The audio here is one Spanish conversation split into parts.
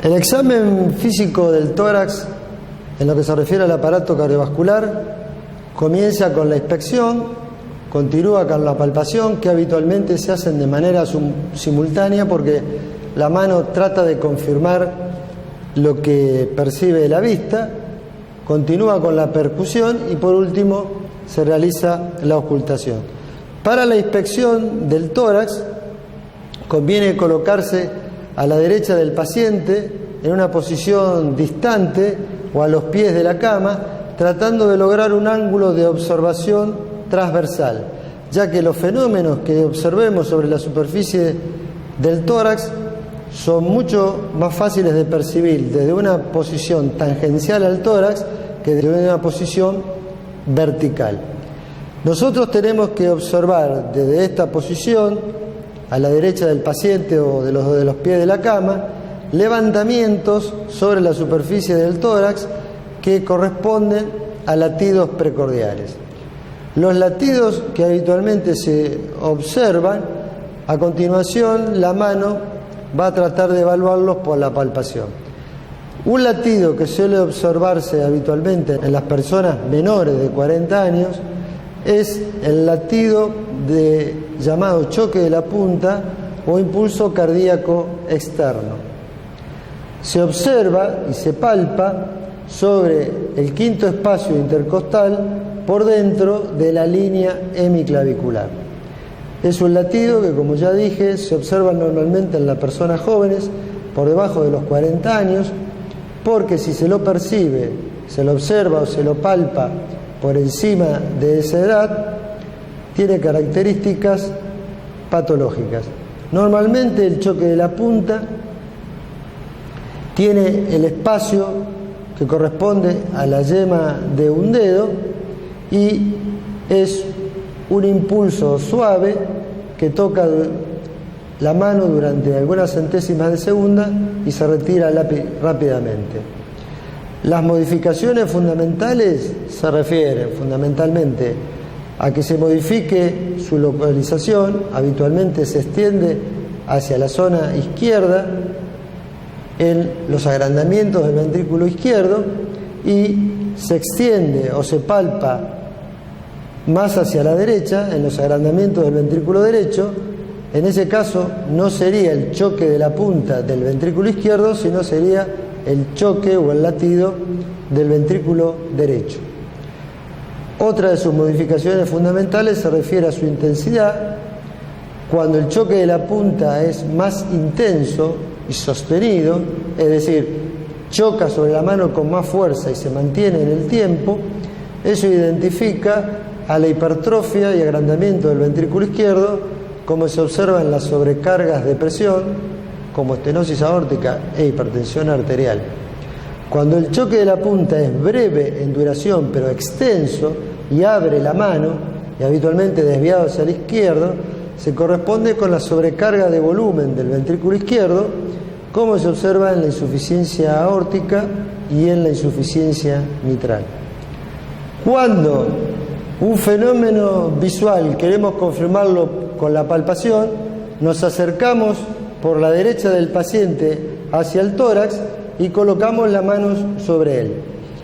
El examen físico del tórax, en lo que se refiere al aparato cardiovascular, comienza con la inspección, continúa con la palpación, que habitualmente se hacen de manera simultánea porque la mano trata de confirmar lo que percibe la vista, continúa con la percusión y por último se realiza la auscultación. Para la inspección del tórax conviene colocarse a la derecha del paciente en una posición distante o a los pies de la cama, tratando de lograr un ángulo de observación transversal, ya que los fenómenos que observemos sobre la superficie del tórax son mucho más fáciles de percibir desde una posición tangencial al tórax que desde una posición vertical. Nosotros tenemos que observar desde esta posición a la derecha del paciente o de los pies de la cama levantamientos sobre la superficie del tórax que corresponden a latidos precordiales. Los latidos que habitualmente se observan, a continuación la mano va a tratar de evaluarlos por la palpación. Un latido que suele observarse habitualmente en las personas menores de 40 años es el latido llamado choque de la punta o impulso cardíaco externo. Se observa y se palpa sobre el quinto espacio intercostal por dentro de la línea hemiclavicular. Es un latido que, como ya dije, se observa normalmente en las personas jóvenes por debajo de los 40 años, porque si se lo percibe, se lo observa o se lo palpa por encima de esa edad, tiene características patológicas. Normalmente el choque de la punta tiene el espacio que corresponde a la yema de un dedo y es un impulso suave que toca la mano durante algunas centésimas de segunda y se retira rápidamente. Las modificaciones fundamentales se refieren fundamentalmente a que se modifique su localización, habitualmente se extiende hacia la zona izquierda en los agrandamientos del ventrículo izquierdo y se extiende o se palpa más hacia la derecha en los agrandamientos del ventrículo derecho. En ese caso no sería el choque de la punta del ventrículo izquierdo, sino sería el choque o el latido del ventrículo derecho. Otra de sus modificaciones fundamentales se refiere a su intensidad. Cuando el choque de la punta es más intenso y sostenido, es decir, choca sobre la mano con más fuerza y se mantiene en el tiempo, eso identifica a la hipertrofia y agrandamiento del ventrículo izquierdo, como se observa en las sobrecargas de presión, como estenosis aórtica e hipertensión arterial. Cuando el choque de la punta es breve en duración pero extenso y abre la mano, y habitualmente desviado hacia la izquierda, se corresponde con la sobrecarga de volumen del ventrículo izquierdo, como se observa en la insuficiencia aórtica y en la insuficiencia mitral. Cuando un fenómeno visual queremos confirmarlo con la palpación, nos acercamos por la derecha del paciente hacia el tórax y colocamos las manos sobre él.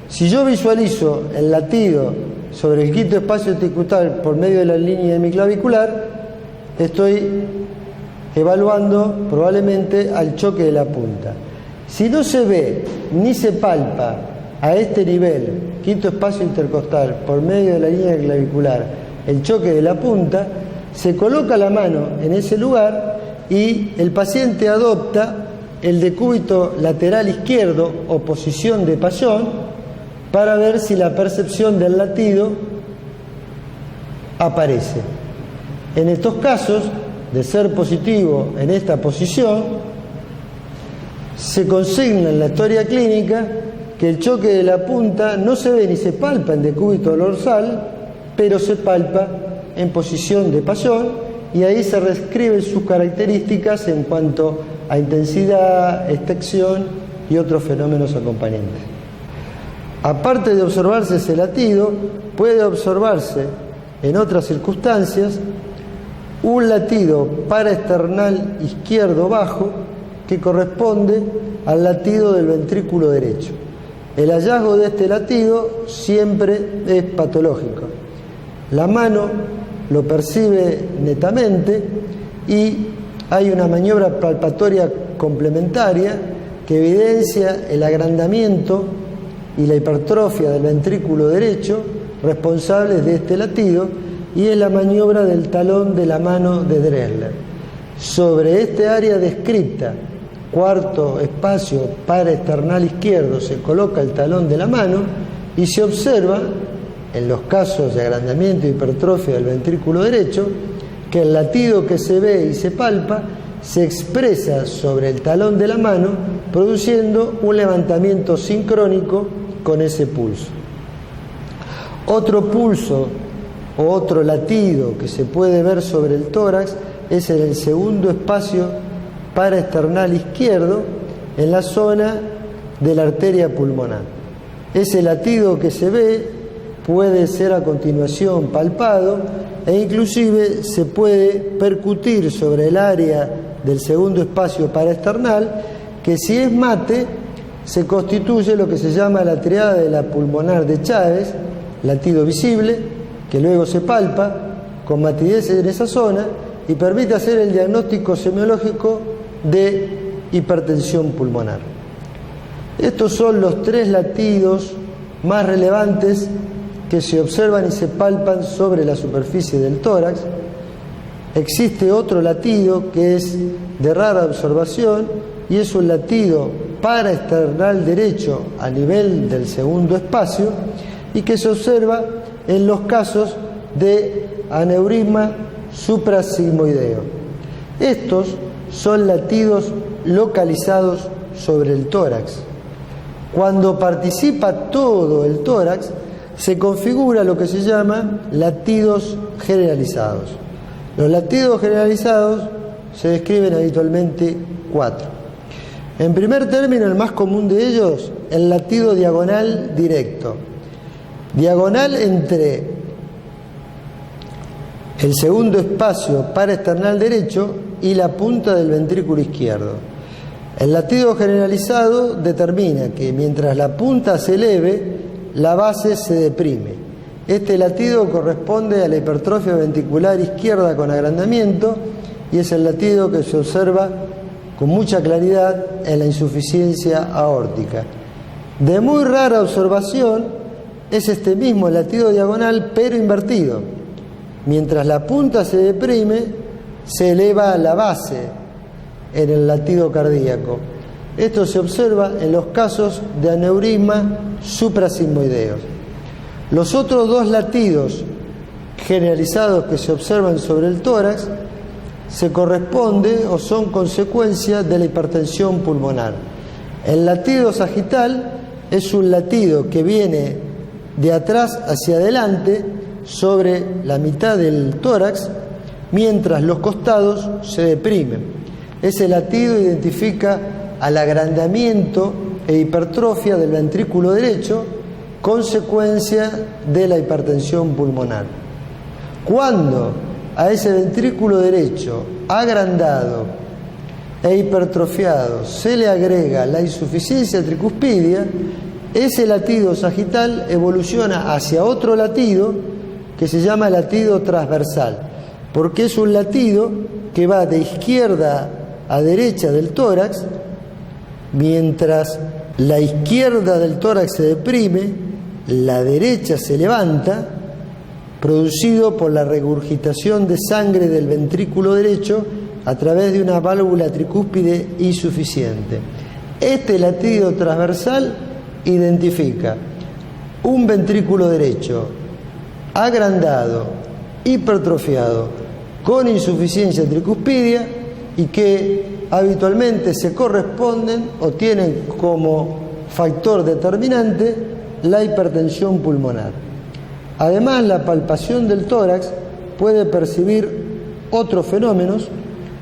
Si yo visualizo el latido sobre el quinto espacio intercostal por medio de la línea hemiclavicular, estoy evaluando probablemente al choque de la punta. Si no se ve ni se palpa a este nivel, quinto espacio intercostal, por medio de la línea clavicular, el choque de la punta, se coloca la mano en ese lugar y el paciente adopta el decúbito lateral izquierdo o posición de Payon para ver si la percepción del latido aparece. En estos casos, de ser positivo en esta posición, se consigna en la historia clínica que el choque de la punta no se ve ni se palpa en decúbito dorsal, pero se palpa en posición de Payon y ahí se reescriben sus características en cuanto a intensidad, extensión y otros fenómenos acompañantes. Aparte de observarse ese latido, puede observarse en otras circunstancias un latido paraesternal izquierdo bajo que corresponde al latido del ventrículo derecho. El hallazgo de este latido siempre es patológico. La mano lo percibe netamente y hay una maniobra palpatoria complementaria que evidencia el agrandamiento y la hipertrofia del ventrículo derecho responsables de este latido, y es la maniobra del talón de la mano de Dressler. Sobre este área descripta, cuarto espacio paraesternal izquierdo, se coloca el talón de la mano y se observa, en los casos de agrandamiento y hipertrofia del ventrículo derecho, que el latido que se ve y se palpa se expresa sobre el talón de la mano, produciendo un levantamiento sincrónico con ese pulso. Otro pulso o otro latido que se puede ver sobre el tórax es en el segundo espacio paraesternal izquierdo, en la zona de la arteria pulmonar. Ese latido que se ve puede ser a continuación palpado e inclusive se puede percutir sobre el área del segundo espacio paraesternal, que si es mate se constituye lo que se llama la triada de la pulmonar de Chávez, latido visible, que luego se palpa con matidez en esa zona y permite hacer el diagnóstico semiológico de hipertensión pulmonar. Estos son los tres latidos más relevantes que se observan y se palpan sobre la superficie del tórax. Existe otro latido que es de rara observación y es un latido paraesternal derecho a nivel del segundo espacio y que se observa en los casos de aneurisma suprasigmoideo. Estos son latidos localizados sobre el tórax. Cuando participa todo el tórax, se configura lo que se llama latidos generalizados. Los latidos generalizados se describen habitualmente 4. En primer término, el más común de ellos, el latido diagonal directo. Diagonal entre el segundo espacio paraesternal derecho y la punta del ventrículo izquierdo. El latido generalizado determina que mientras la punta se eleve, la base se deprime. Este latido corresponde a la hipertrofia ventricular izquierda con agrandamiento y es el latido que se observa con mucha claridad en la insuficiencia aórtica. De muy rara observación es este mismo latido diagonal pero invertido. Mientras la punta se deprime, se eleva la base en el latido cardíaco. Esto se observa en los casos de aneurisma suprasigmoideo. Los otros dos latidos generalizados que se observan sobre el tórax se corresponden o son consecuencia de la hipertensión pulmonar. El latido sagital es un latido que viene de atrás hacia adelante sobre la mitad del tórax, mientras los costados se deprimen. Ese latido identifica al agrandamiento e hipertrofia del ventrículo derecho, consecuencia de la hipertensión pulmonar. Cuando a ese ventrículo derecho agrandado e hipertrofiado se le agrega la insuficiencia tricuspidia, ese latido sagital evoluciona hacia otro latido que se llama latido transversal, porque es un latido que va de izquierda a derecha del tórax. Mientras la izquierda del tórax se deprime, la derecha se levanta, producido por la regurgitación de sangre del ventrículo derecho a través de una válvula tricúspide insuficiente. Este latido transversal identifica un ventrículo derecho agrandado, hipertrofiado, con insuficiencia tricuspidia y que habitualmente se corresponden o tienen como factor determinante la hipertensión pulmonar. Además, la palpación del tórax puede percibir otros fenómenos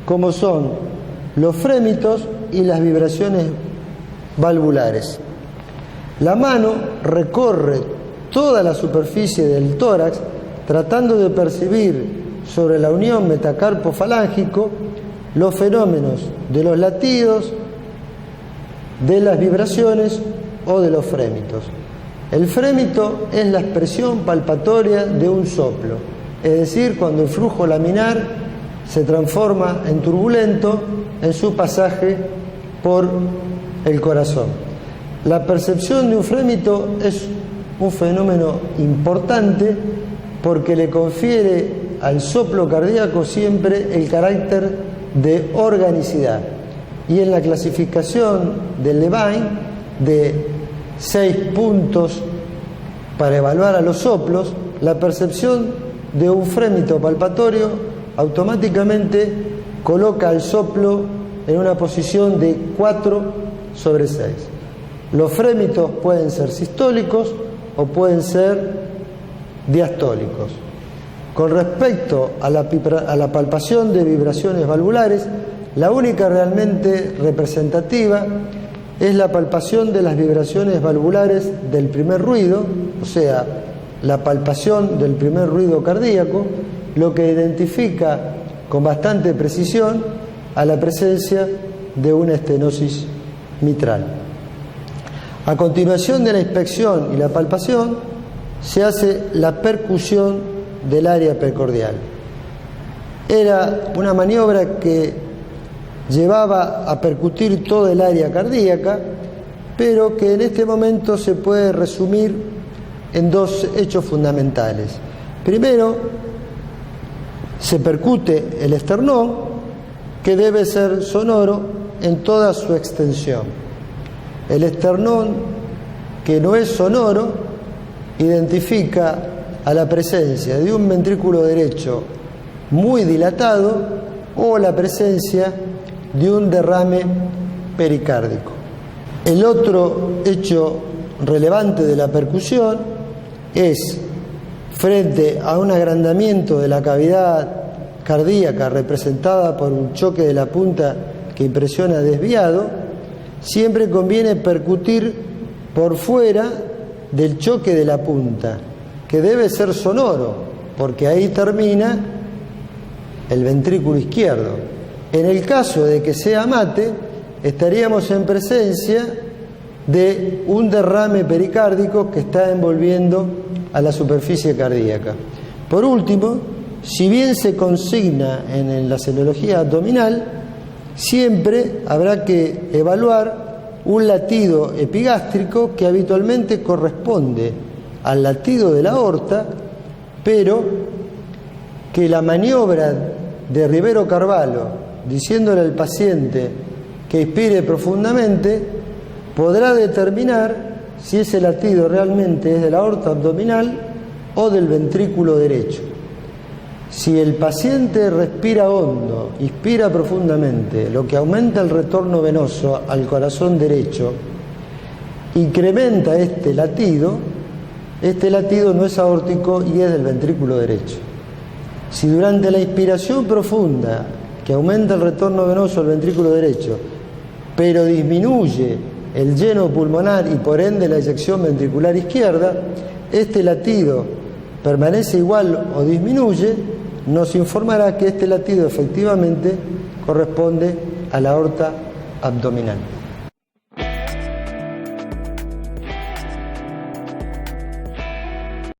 como son los frémitos y las vibraciones valvulares. La mano recorre toda la superficie del tórax tratando de percibir sobre la unión metacarpo-falángico los fenómenos de los latidos, de las vibraciones o de los frémitos. El frémito es la expresión palpatoria de un soplo, es decir, cuando el flujo laminar se transforma en turbulento en su pasaje por el corazón. La percepción de un frémito es un fenómeno importante porque le confiere al soplo cardíaco siempre el carácter de organicidad. Y en la clasificación de Levine de 6 puntos para evaluar a los soplos, la percepción de un frémito palpatorio automáticamente coloca al soplo en una posición de 4/6. Los frémitos pueden ser sistólicos o pueden ser diastólicos. Con respecto a la palpación de vibraciones valvulares, la única realmente representativa es la palpación de las vibraciones valvulares del primer ruido, o sea, la palpación del primer ruido cardíaco, lo que identifica con bastante precisión a la presencia de una estenosis mitral. A continuación de la inspección y la palpación, se hace la percusión del área precordial. Era una maniobra que llevaba a percutir todo el área cardíaca, pero que en este momento se puede resumir en 2 hechos fundamentales. Primero, se percute el esternón, que debe ser sonoro en toda su extensión. El esternón que no es sonoro identifica a la presencia de un ventrículo derecho muy dilatado o la presencia de un derrame pericárdico. El otro hecho relevante de la percusión es, frente a un agrandamiento de la cavidad cardíaca representada por un choque de la punta que impresiona desviado, siempre conviene percutir por fuera del choque de la punta, que debe ser sonoro, porque ahí termina el ventrículo izquierdo. En el caso de que sea mate, estaríamos en presencia de un derrame pericárdico que está envolviendo a la superficie cardíaca. Por último, si bien se consigna en la senología abdominal, siempre habrá que evaluar un latido epigástrico que habitualmente corresponde al latido de la aorta, pero que la maniobra de Rivero Carvalho, diciéndole al paciente que inspire profundamente, podrá determinar si ese latido realmente es de la aorta abdominal o del ventrículo derecho. Si el paciente respira hondo, inspira profundamente, lo que aumenta el retorno venoso al corazón derecho, incrementa este latido no es aórtico y es del ventrículo derecho. Si durante la inspiración profunda, que aumenta el retorno venoso al ventrículo derecho, pero disminuye el lleno pulmonar y por ende la eyección ventricular izquierda, este latido permanece igual o disminuye, nos informará que este latido efectivamente corresponde a la aorta abdominal.